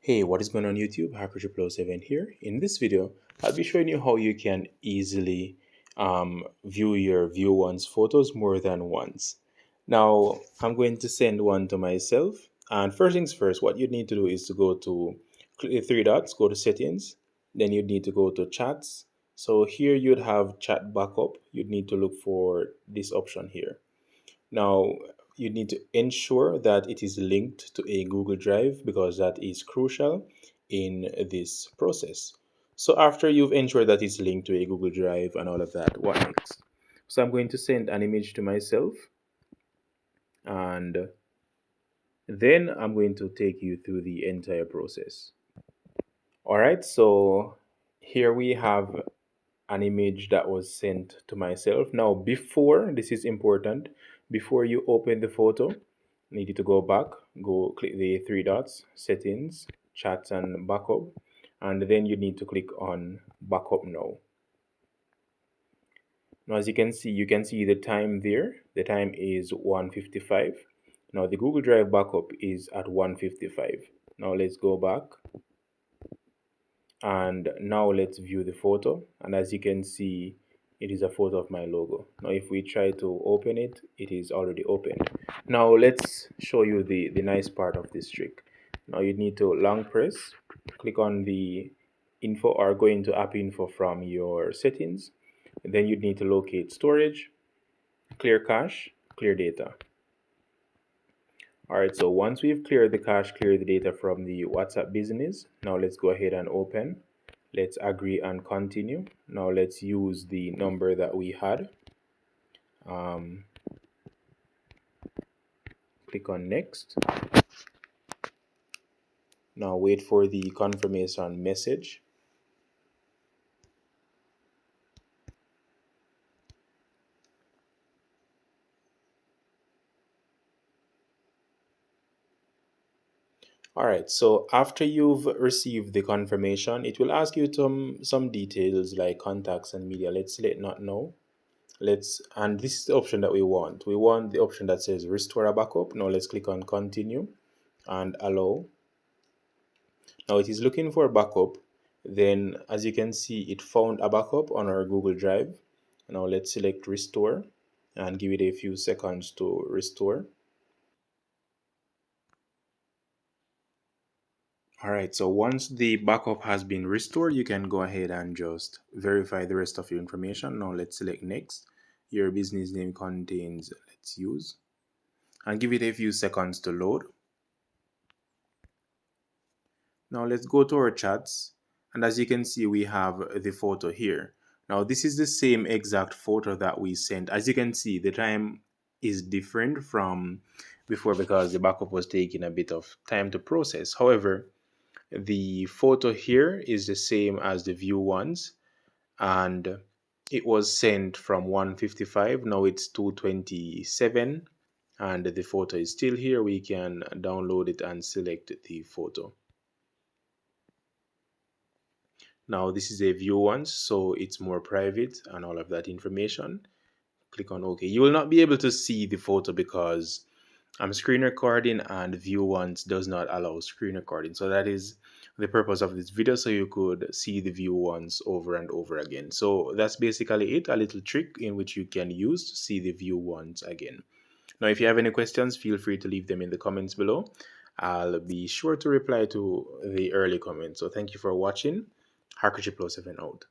Hey, what is going on YouTube? Hacker7 here. In this video, I'll be showing you how you can easily view your view once photos more than once. Now, I'm going to send one to myself. And first things first, what you need to do is to go to click the three dots, go to settings. Then you'd need to go to chats. So here you'd have chat backup. You'd need to look for this option here. Now, you need to ensure that it is linked to a Google Drive because that is crucial in this process. So after you've ensured that it's linked to a Google Drive and all of that, what next? So I'm going to send an image to myself, and then I'm going to take you through the entire process. All right, so here we have an image that was sent to myself. Now, before, this is important, before you open the photo, need you to go back, go click the three dots, settings, chat and backup, and then you need to click on backup now. Now, as you can see the time there. The time is 1:55. Now, the Google Drive backup is at 1:55. Now, let's go back. And now let's view the photo, and as you can see, it is a photo of my logo. Now if we try to open it, it is already opened. Now let's show you the nice part of this trick. Now you need to long press, click on the info or go into app info from your settings, and then you need to locate storage, clear cache, clear data. All right, so once we've cleared the cache, cleared the data from the WhatsApp business, now let's go ahead and open. Let's agree and continue. Now let's use the number that we had. Click on next. Now wait for the confirmation message. All right, so after you've received the confirmation, it will ask you some details like contacts and media. Let's select not now. And this is the option that we want. We want the option that says restore a backup. Now let's click on continue and allow. Now it is looking for a backup. Then as you can see, it found a backup on our Google Drive. Now let's select restore and give it a few seconds to restore. All right, so once the backup has been restored, you can go ahead and just verify the rest of your information. Now let's select next. Your business name contains let's use and give it a few seconds to load. Now let's go to our chats, and as you can see, we have the photo here. Now this is the same exact photo that we sent. As you can see, the time is different from before because the backup was taking a bit of time to process. However, the photo here is the same as the view ones, and it was sent from 1:55. Now it's 2:27, and the photo is still here. We can download it and select the photo. Now this is a view once, so it's more private and all of that information. Click on OK. You will not be able to see the photo because I'm screen recording and view once does not allow screen recording. So that is the purpose of this video, so you could see the view once over and over again. So that's basically it, a little trick in which you can use to see the view once again. Now, if you have any questions, feel free to leave them in the comments below. I'll be sure to reply to the early comments. So thank you for watching. Hacker7 out.